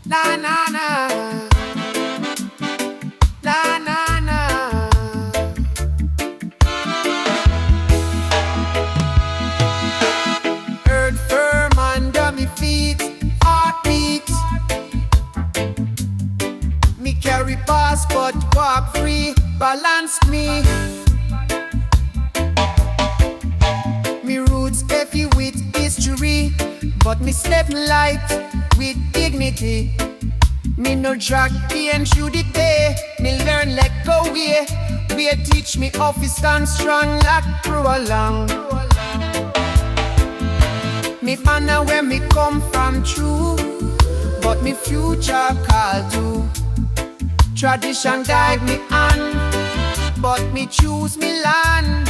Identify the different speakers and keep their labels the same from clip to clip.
Speaker 1: Na na na, na na na. Earth firm under me feet, heartbeat. Me carry passport, walk free, balance me. Me roots heavy with history, but me step light with dignity. Me no drag pain through the day. Me learn let go way. Way teach me how to stand strong like through along. Me honor where me come from true, but me future call to. Tradition guide me on, but me choose me land.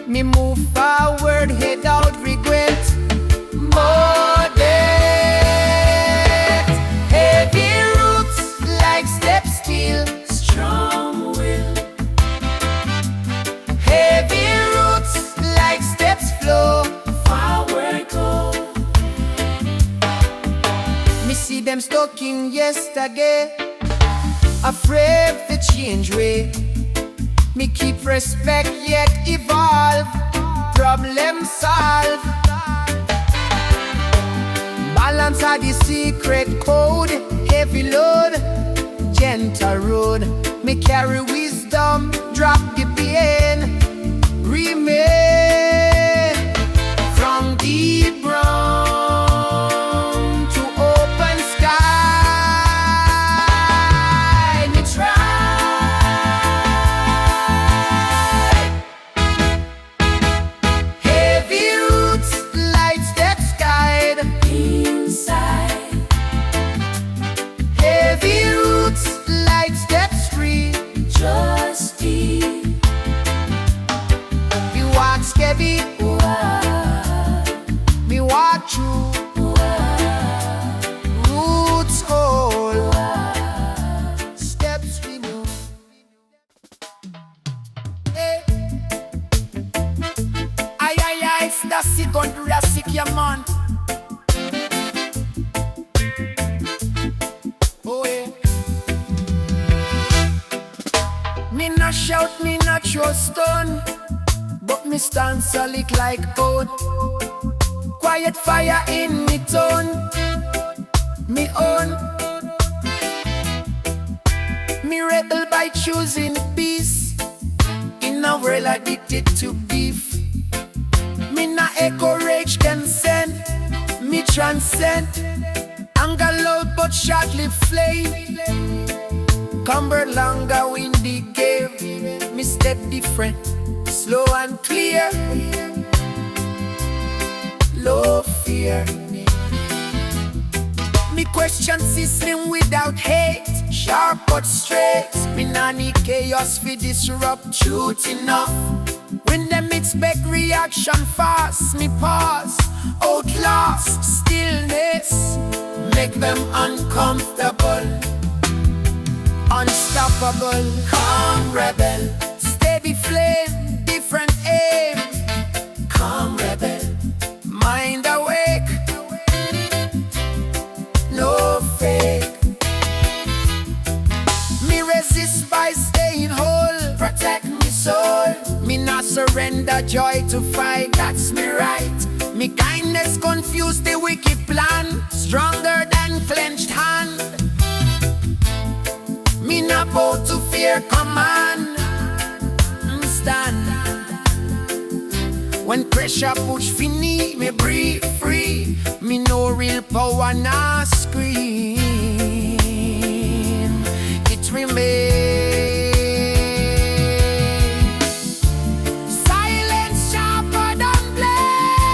Speaker 1: Me move forward, head out regret. More death, heavy roots like step steel, strong will. Heavy roots like steps flow, forward go. Me see them stuck in yesterday, afraid to change way. Me keep respect yet evolve, problem solve. Balance are the secret code, heavy load, gentle road. Me carry wisdom, drop the pain, remain. From deep brown to open sky, me try. Heavy roots, light steps guide. Heavy roots, light steps free. Just deep. Me walk steady, me walk true. Roots hold, steps remove. Hey. Aye aye aye, that's it. Gon' do that sick ya man. Oh yeah. Me not shout, me not throw stone, but me stand solid like old. Quiet fire in me tone, me own. Me rebel by choosing peace in a world addicted to beef. Me not encourage consent, me transcend. Anger loud but shortly flame. Cumber longer windy gale. Me step different, slow and clear. Low fear. Me question system without hate, sharp but straight. Me nah need chaos fi disrupt truth enough. When them expect reaction fast, me pause. Outlast stillness, make them uncomfortable. Unstoppable, calm rebel. Steady flame, different aim. Calm rebel, mind awake. No fake. Me resist by staying whole. Protect me soul. Me not surrender joy to fight, that's me right. Me kindness confuse the wicked plan, stronger than clenched hand. Me not bow to fear command. Stand. When pressure push fini, me breathe free. Me no real power nah scream. It remains. Silence sharper than blade.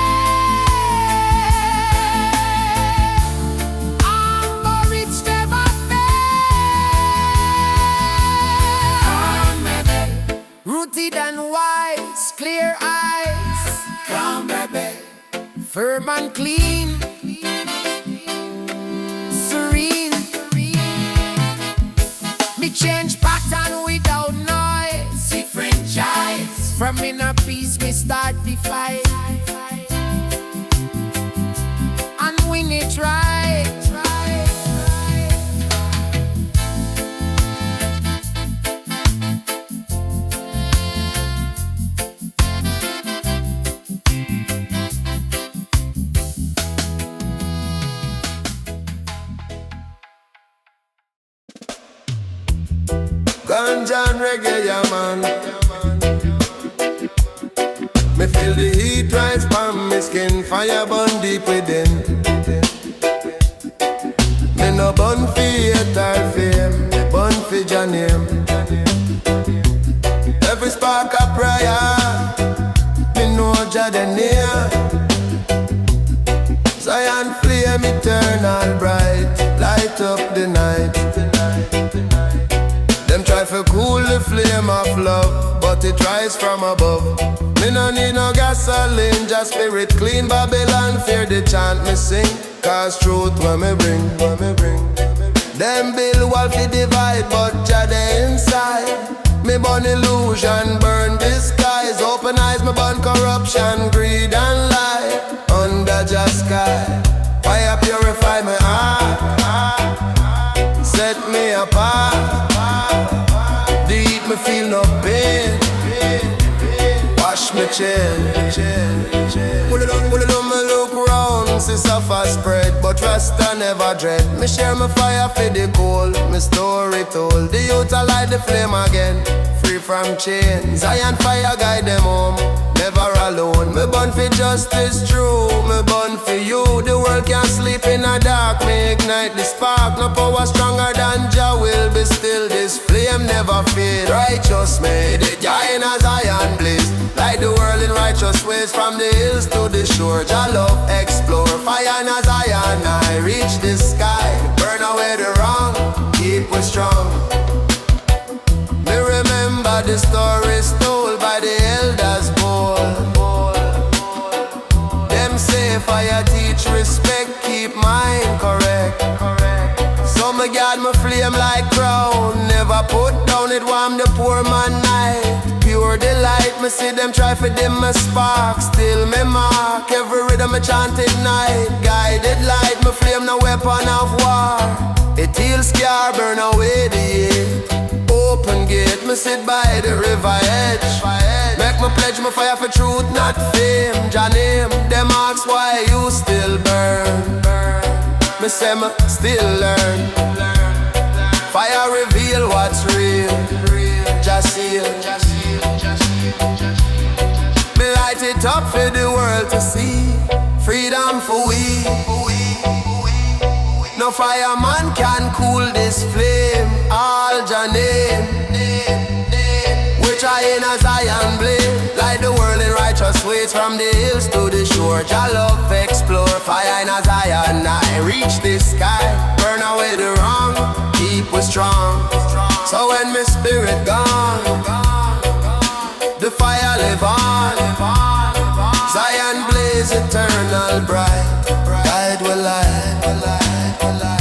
Speaker 1: Armor it never fails. Rooted and wise, clear eyes. Calm rebel, firm and clean, serene. Me change pattern without noise. Different choice. From inner peace me start the fight. And win it right.
Speaker 2: Ganja and reggae, yeah man. Me feel the heat rise from me skin, fire burn deep within. Me no burn for hate or fame, me burn for your name. Every spark of prayer, me know Jah dey near. Zion flame eternal bright, light up the night. Them try to cool the flame of love, but it rise from above. Me no need no gasoline, just spirit clean. Babylon fear the chant me sing, cause truth when me bring. Them build wall fi divide, but Jah dey inside. Me burn illusion, burn disguise. Open eyes, me burn corruption, greed and lie. Under Jah sky, fire purify my heart, set me apart. Deep me feel no pain, wash me chin. Pull it on, me look round, see suffer spread, but Rasta never dread. Me share my fire for the cold, me story told. The youth a light the flame again, free from chains. Zion fire guide them home, never alone. Me born for justice true, me born for you. The world can't sleep in the dark, me ignite the spark. No power stronger than Jah will be still. This flame never fade. Righteous made it, Jah in a Zion blaze. Light the world in righteous ways, from the hills to the shore. Jah love explore, fire in a Zion. I reach the sky, burn away the wrong, keep us strong. Me remember the stories told by the elders bold. Them say fire teach respect, keep mind correct. So me guard my flame like crown, never put down, it warm the poor man night. Pure delight, me see them try for dim my spark, still me mark. Every rhythm me chant at night, guided light, my flame no weapon of war. It heals scar, burn away the hate. Open gate, me sit by the river edge. Make me pledge my fire for truth, not fame. Jah name, them ask why you still burn. Me say me still learn. Fire reveal what's real. Jah seal. Me light it up for the world to see. Freedom for we. No fireman can cool this flame. All Jah name. We try in a Zion blade. Light the world in righteous ways, from the hills to the shore. Jah love explore, fire in a Zion. I reach the sky, burn away the wrong, keep us strong. So when my spirit gone, the fire live on. Zion blaze eternal bright, guide will light, will light, will light.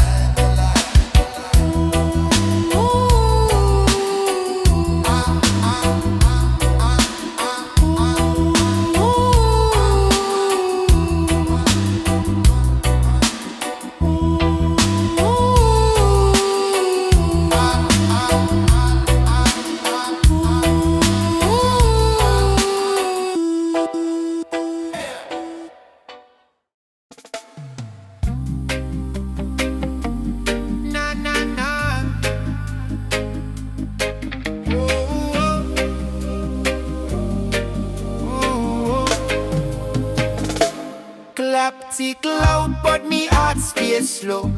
Speaker 1: Claptic loud, but me heart stay slow.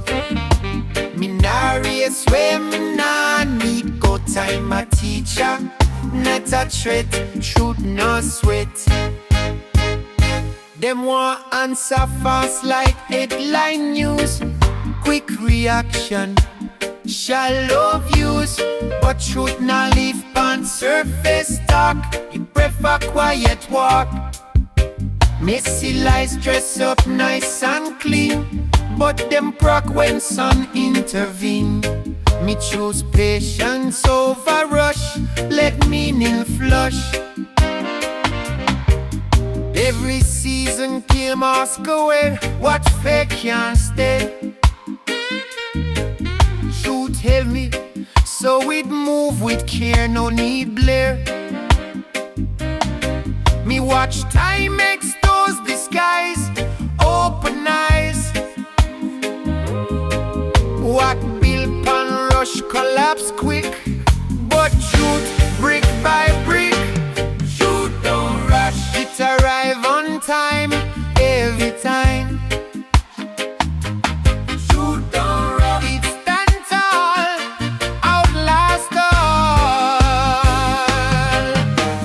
Speaker 1: Me nah race where me nah need go time a teacher. Not a threat, truth no sweat. Them want answer fast like headline news. Quick reaction, shallow views. But truth nah live on surface talk. You prefer quiet walk. Messy lies dress up nice and clean, but them proc when sun intervene. Me choose patience over rush, let meaning flush. Every season kill mask away, what fake can't stay. Truth help me, so it move with care, no need blare. Me watch time expose disguise, open eyes. What build pan rush collapse quick, but truth brick by brick. Truth don't rush, it arrive on time every time. Truth don't rush, it stand tall, outlast all.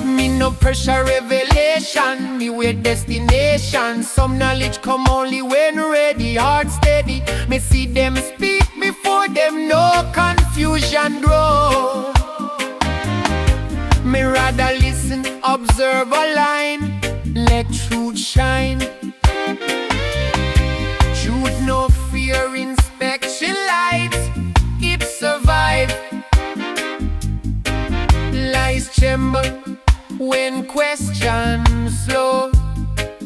Speaker 1: Me no pressure revelation, me with destination. Some knowledge come only when ready, heart steady. Me see them speak before them, no confusion grow. Me rather listen, observe a line, let truth shine. Truth no fear, inspection lights, it survive. Lies tremble when questions slow.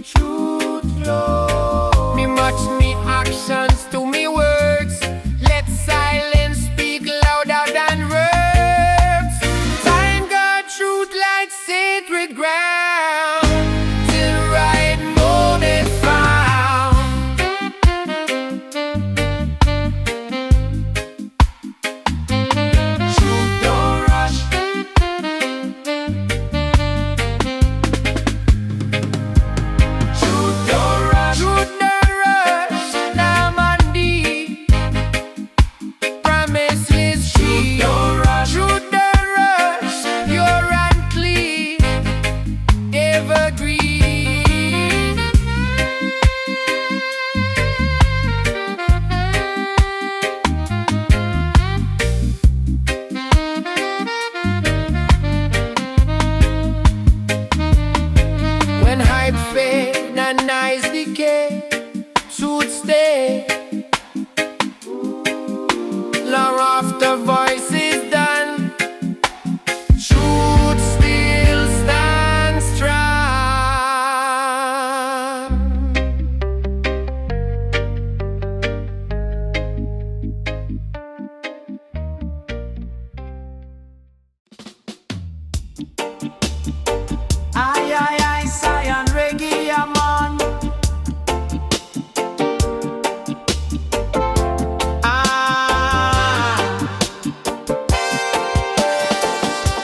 Speaker 1: Truth flow. Me match me actions to me words, let silence speak louder than words. Time got truth like sacred ground, till right moment found. Truth don't rush, truth don't rush, truth don't rush. Now man deep, promises she. Don't rush, truth don't rush. Pure and clean, evergreen. When hype fade and eyes decay, truth stay. Long after voice is done, truth still stands strong. Aye, aye, aye, Zion Reggae, I'm on.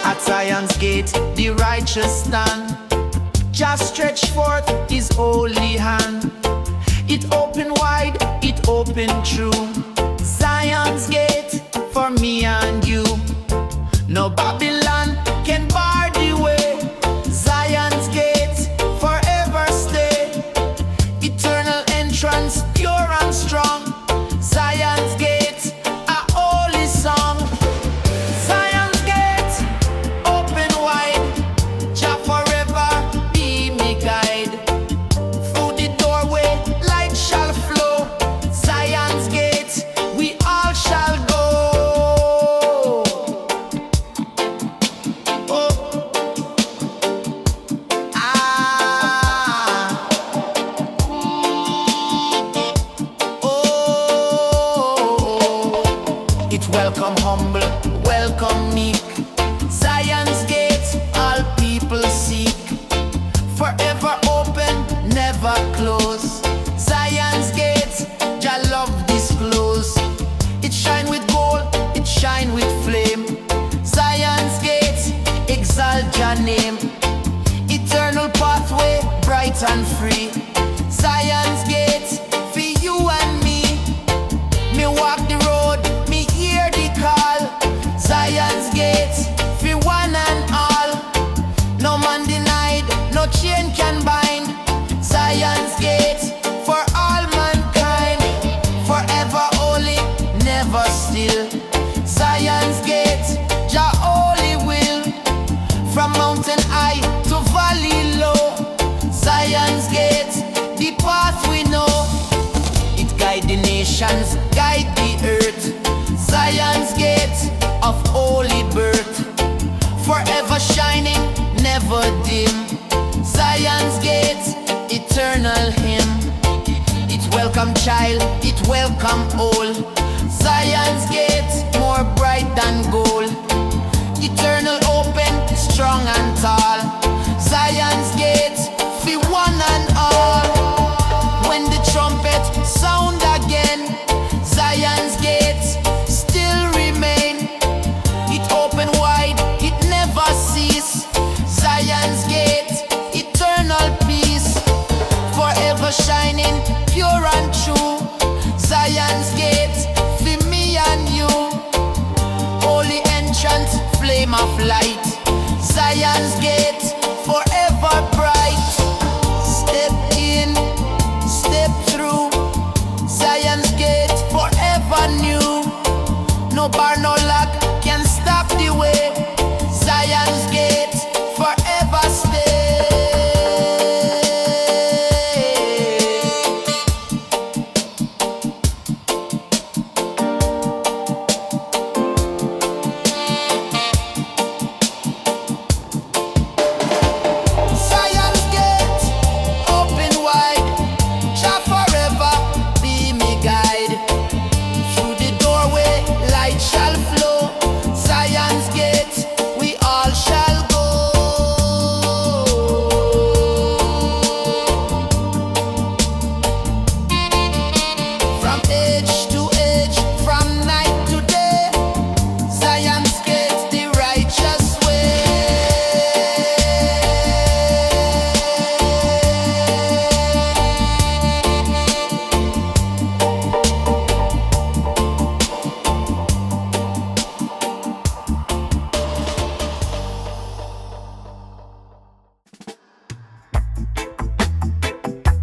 Speaker 1: At Zion's gate, the righteous stand. Just stretch forth his holy hand. It open wide, it open true. Zion's gate for me and you. No Babylon can bar the way. Zion's gate forever stay. Eternal entrance, pure and strong. Zion's gate, a holy song. Zion's gate, open wide. Jah forever be me guide. Through the doorway, light shall flow. Zion's gate, we all shall go. Oh. Ah. Oh. It welcome humble, welcome meek. Zion's gate, all people seek. Forever open, never close. Zion's gate, Jah love disclose. It shine with gold, it shine with flame. Zion's gate, exalt Jah name. Eternal pathway, bright and free. Zion's gate, for you and me. Me walk the road, me hear the call. Zion's gate, for one and all. No man denied, no chain can bind. Zion's gate, for all mankind. Forever holy, never still. Zion's gate, Jah holy will. From mountain high to valley low. Zion's gate, the path we know. It guide the nations, guide the earth. Zion's gate, style, it welcome all. Zion's gate, more bright than gold. Eternal open, strong and tall. Zion's gate, for one and all. When the trumpet sound again, Zion's gate still remain. It open wide, it never cease. Zion's gate, eternal peace, forever shining, pure and true. Zion's gate, for me and you. Holy entrance, flame of light. Zion's gate, forever bright. Step in, step through. Zion's gate, forever new. No bar, no lock can stop the way. Zion's gate, forever stay. Zion's gate, open wide. Jah forever be me guide. Through the doorway, light shall flow. Zion's gate, we all shall go. From age to age, from night to day, Zion's gate, the righteous way.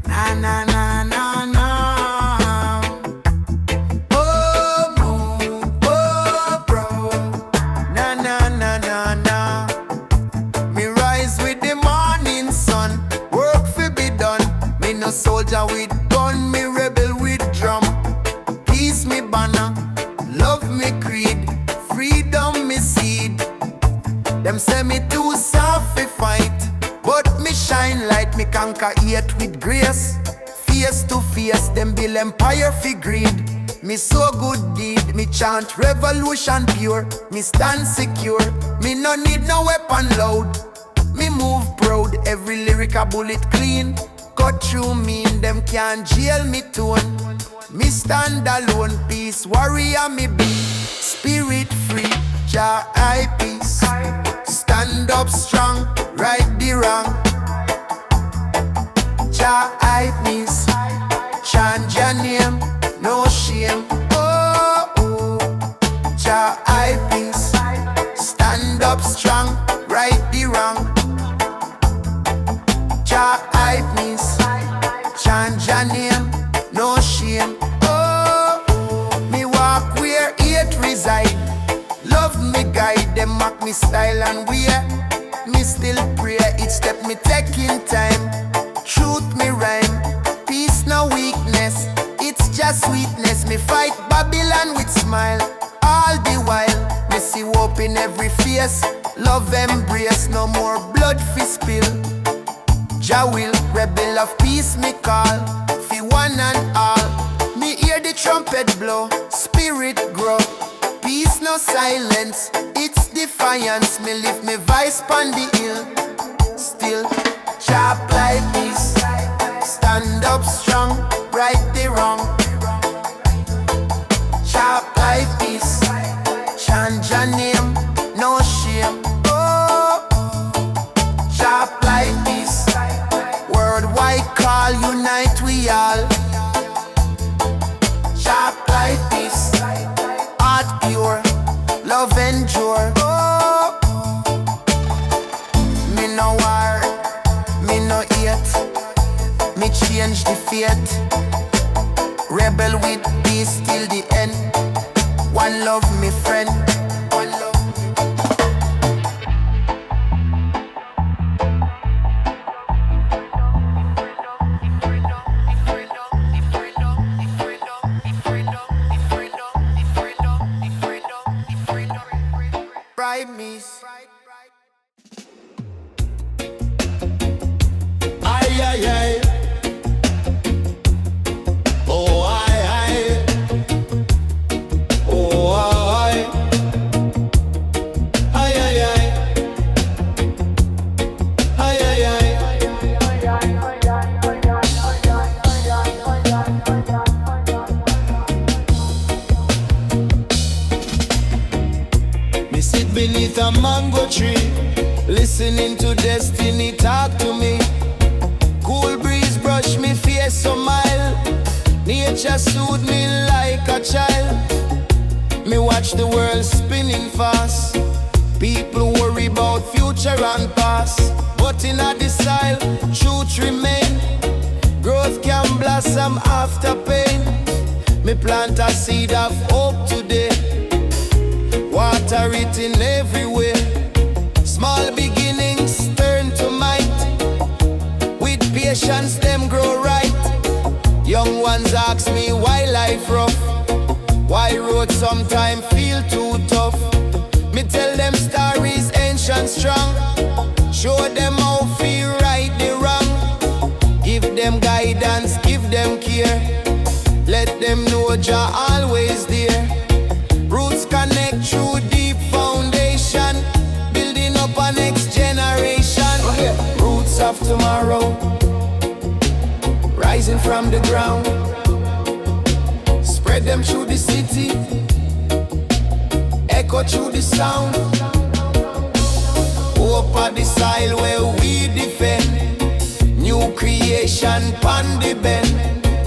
Speaker 1: Na na na na na. Oh, oh, bro. Na na na na na. Me rise with the morning sun. Work fi be done. Me no soldier with gun. Me rebel with drum. Peace me banner. Love me creed. Freedom me seed. Them say me too soft fi fight, but me shine light. Me conquer hate with grace. Face to face, them build empire fi greed. Me so good deed, me chant revolution pure. Me stand secure, me no need no weapon loud. Me move proud, every lyric a bullet clean. Cut through mean, them can't jail me tone. Me stand alone, peace warrior me be. Spirit free, Jah I peace. Stand up strong, right the wrong. Jah I peace. Chant your name, no shame. Oh, oh. Jah I peace. Stand up strong, right the wrong. Jah I peace. Chant your name, no shame. Oh, oh. Me walk where hate reside. Love me guide, them mock me style and wear. Me still pray, each step me taking time. Truth me rhyme, peace no weakness. It's just sweetness, me fight Babylon with smile. All the while, me see hope in every face. Love embrace, no more blood fi spill. Jah will, rebel of peace me call. Fi one and all, me hear the trumpet blow. Spirit grow, peace no silence. It's defiance, me lift me voice pon the hill. Still, sharp like peace. Stand up strong, right the wrong. Sharp like peace. Chant your name, no shame. Oh, sharp like peace. Worldwide call, unite we all. Sharp like peace. Heart pure, love endure. Oh, me no war, me no hate. Me change the fate. Rebel with peace till the end. One love, me friend. One love. Pride me.
Speaker 2: Ay, ay, ay. Oh, ay, beneath a mango tree, listening to destiny talk to me. Cool breeze brush me face so mild, nature soothe me like a child. Me watch the world spinning fast, people worry about future and past. But in a decile, truth remain. Growth can blossom after pain. Me plant a seed of hope today, water it in every way. Small beginnings turn to might, with patience them grow right. Young ones ask me why life rough, why road sometimes feel too tough. Me tell them stories ancient strong, show them how feel right the wrong. Give them guidance, give them care, let them know Jah always there. Roots connect through deep foundation, building up a next generation. Roots of tomorrow, rising from the ground, spread them through the city, echo through the sound. Hope at the soil where we defend, new creation pon the bend.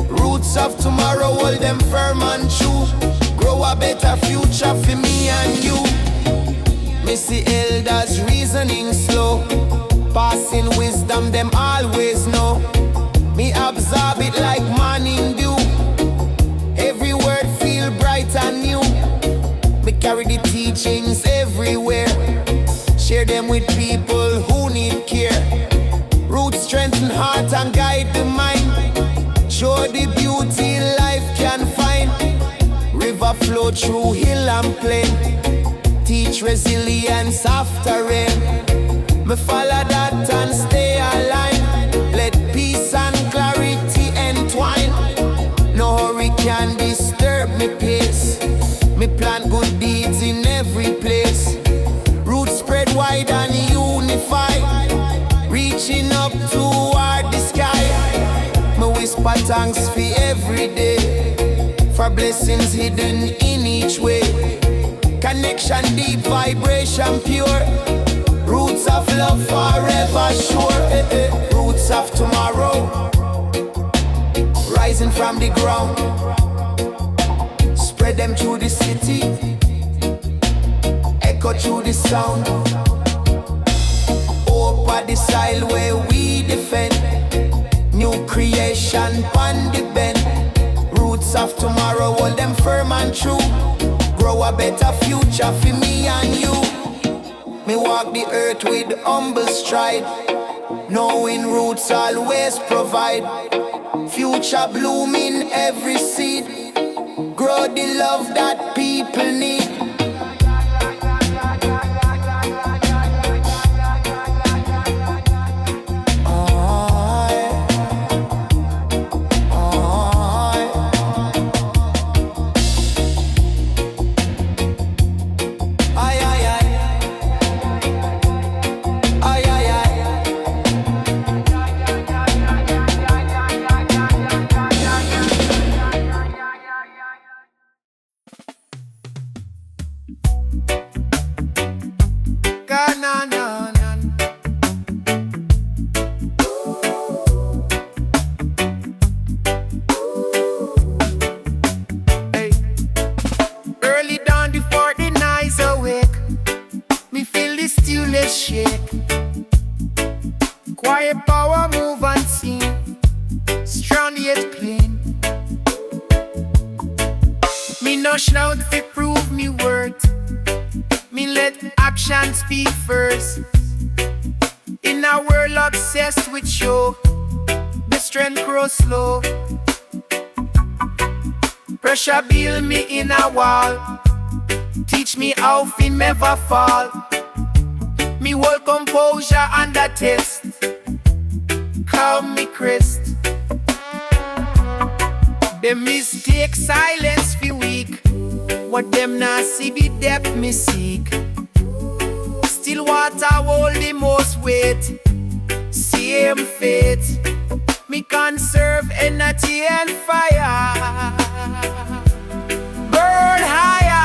Speaker 2: Roots of tomorrow, hold them firm and true, grow a better future for me and you. Me see elders reasoning slow, passing wisdom them always know. Me absorb it like morning dew, every word feel bright and new. Me carry the teachings everywhere, share them with people who need care. Roots strengthen heart and guide the mind, show the beauty life can find. River flow through hill and plain, teach resilience after rain. Me follow that and stay aligned, let peace and clarity entwine. No hurry can disturb me pace, me plant good deeds in every place. Roots spread wide and unify, reaching up toward the sky. Me whisper thanks for every day, for blessings hidden in each way. Connection deep, vibration pure, roots of love forever sure. Roots of tomorrow, rising from the ground, spread them through the city, echo through the sound. Hope at the soil where we defend, new creation pon the bend. Roots of tomorrow, hold them firm and true, grow a better future for me and you. Me walk the earth with humble stride, knowing roots always provide. Future blooming every seed, grow the love that people need.
Speaker 1: Pressure build me in a wall, teach me how to never fall. Me hold composure under test, calm me crest. Them mistake silence fi weak, what them not see the depth me seek. Still water hold the most weight, same fate. Me conserve energy and fire, burn higher.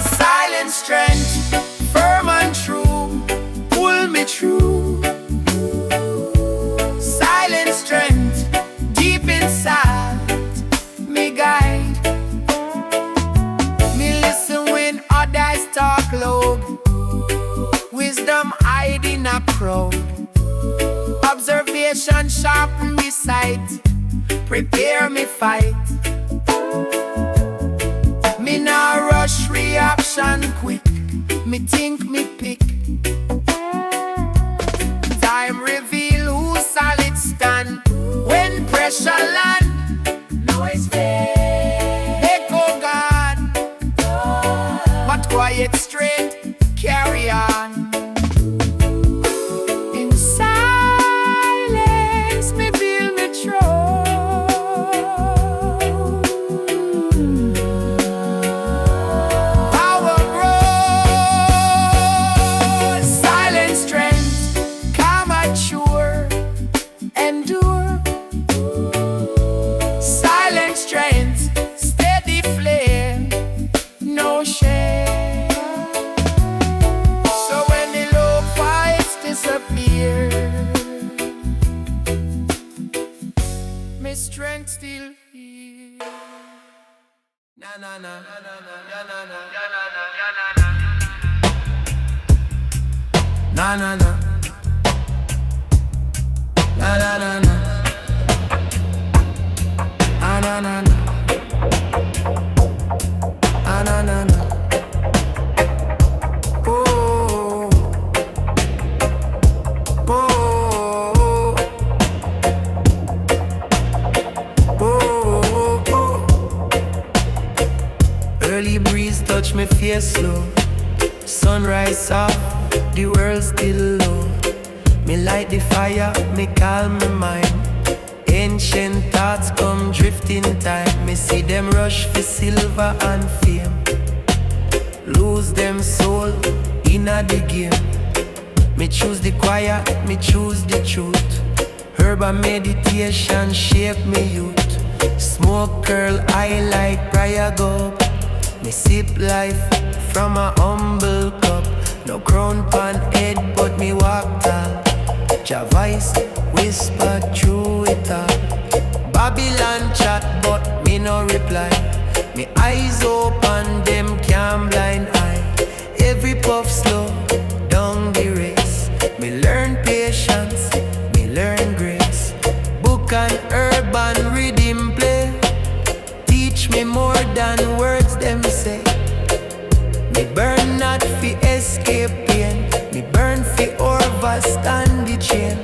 Speaker 1: Silence right. Prepare me fight. Me nah rush reaction quick. Me think me pick. Time reveal who solid stand. When pressure land, no it's fair. Echo gone, but quiet straight, carry on. In silence, me build me throne. Power grows, silent strength, calm and sure, endure. Silent strength, steady flame, no shame. So when the low fights disappear, my strength still here. Na na na na na na na na na na na na na na na na. Na na na na, na na na. Oh, oh, oh, oh. Early breeze touch me face slow. Sunrise soft, the world still low. Me light the fire, me calm my mind. Ancient thoughts come drifting time. Me see them rush for silver and fame, lose them soul inna the game. Me choose the quiet, me choose the truth. Herb and meditation shape me youth. Smoke curl eye like prayer go. Me sip life from a humble cup. No crown pan head but me walk tall. Jah voice whisper through it all. Babylon chat but me no reply. Me eyes open, them can't blind eye. Every puff slow down the race. Me learn patience, me learn grace. Book and urban rhythm play. Teach me more than words them say. Me burn not fi escape pain. Me burn fi overstand the chain.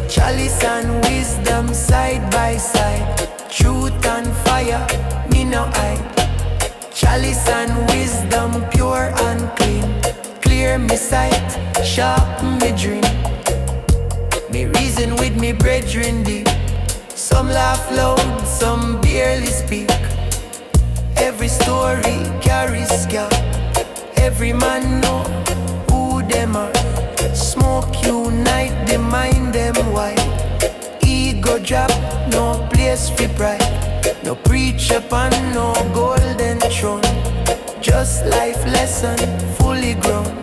Speaker 1: Chalice and wisdom side by side. Truth and fire, me no hide. Chalice and wisdom pure and clean. Clear me sight, sharpen me dream. Me reason with me brethren deep. Some laugh loud, some barely speak. Every story carries scar. Every man know who them are. Smoke unite the mind them wide. Ego drop, no place for pride. No preach upon no golden throne. Just life lesson fully grown.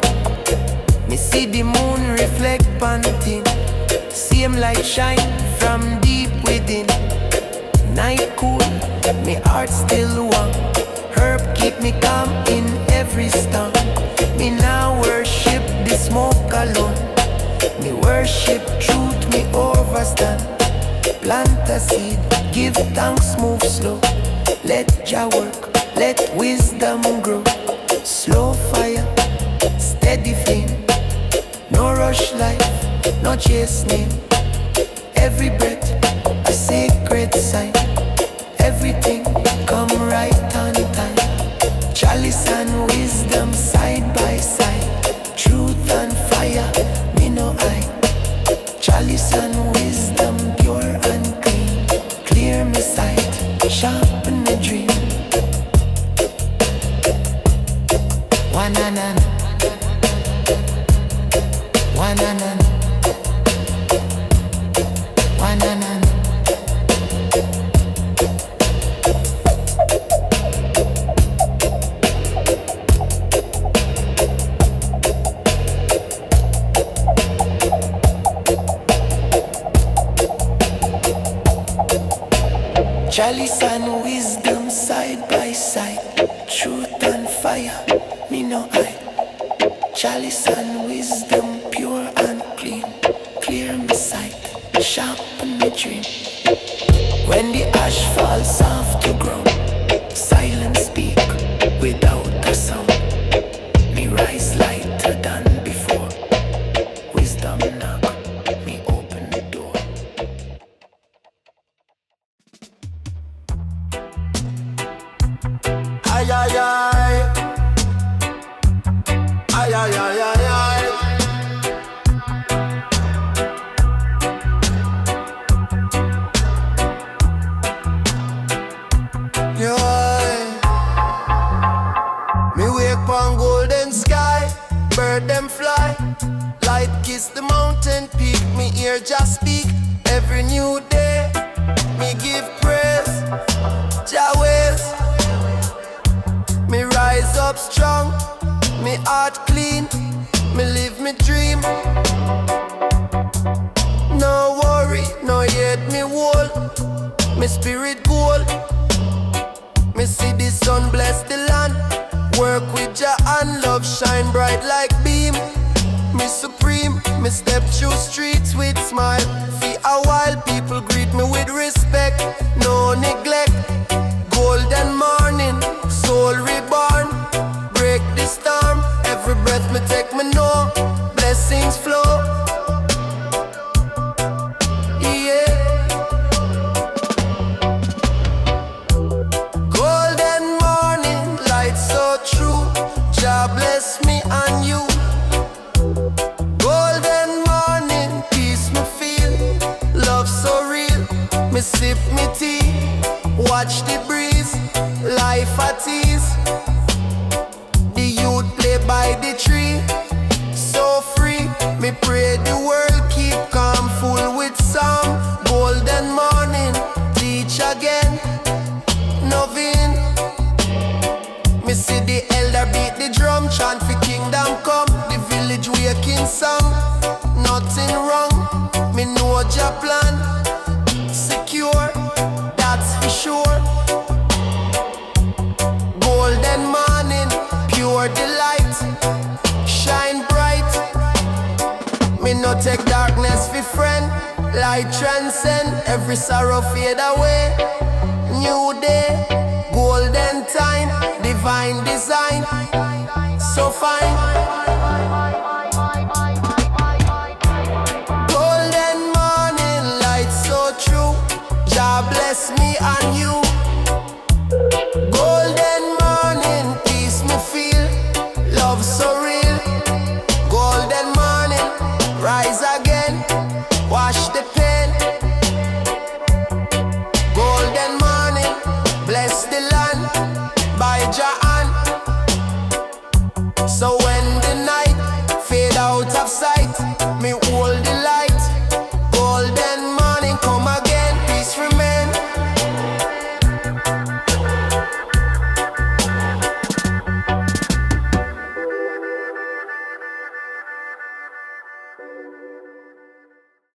Speaker 1: Me see the moon reflect panting. Same light shine from deep within. Night cool, me heart still warm. Herb keep me calm in every storm. Me now worship the smoke alone. Me worship truth, me overstand. Plant a seed, give thanks, move slow. Let Jah work, let wisdom grow. Slow fire, steady flame. No rush life, no chase name. Every breath, a sacred sign. Everything come right on time. Chalice and wisdom side by side. Truth and fire, me no hide. Chalice and wisdom pure and clean. Clear me sight, sharpen me dream. One-na-na, one-na-na, one-na-na. Chalice and wisdom side by side. Truth and fire, me no hide. Chalice and wisdom pure and clean. Clear my sight, sharpen my dream. When the ash falls off the ground, silence speak without a sound. Me rise lighter than before. Wisdom knock, me open the door.
Speaker 2: Ay, ay, ay. Ay, ay, ay, ay, ay. Me wake on golden sky, bird them fly. Light kiss the mountain peak, me ear just speak. Every new day, me give praise, Jah ways. Me rise up strong, me heart clean, me live me dream. No worry, no yet me whole, me spirit gold. Me see the sun bless the land, work with Jah and love shine bright like beam. Me supreme, me step through streets with smile. For a while people greet me with respect, no neglect. Golden morning, soul reborn, break the storm. Every breath me take me know, blessings flow. Yeah. Golden morning, light so true, Jah bless me and you. Golden morning, peace me feel, love so real. Me sip me tea, watch the breeze, life at ease. The youth play by the tree, so free. Me pray the world keep calm, full with song. Golden morning, teach again, nothing. Me see the elder beat the drum, chant for kingdom come. The village waking song, nothing wrong. Me know Jah plan, secure, that's for sure. Golden morning, pure delight, shine bright. Me no take darkness for friend, light transcend. Every sorrow fade away, new day, golden time, divine design, so fine. Golden morning, light so true, Jah bless me and you. Golden morning, peace me feel, love so real. Golden morning, rise again, wash the pain. Golden morning, bless the land, by Jah hand. So when the night fade out of sight,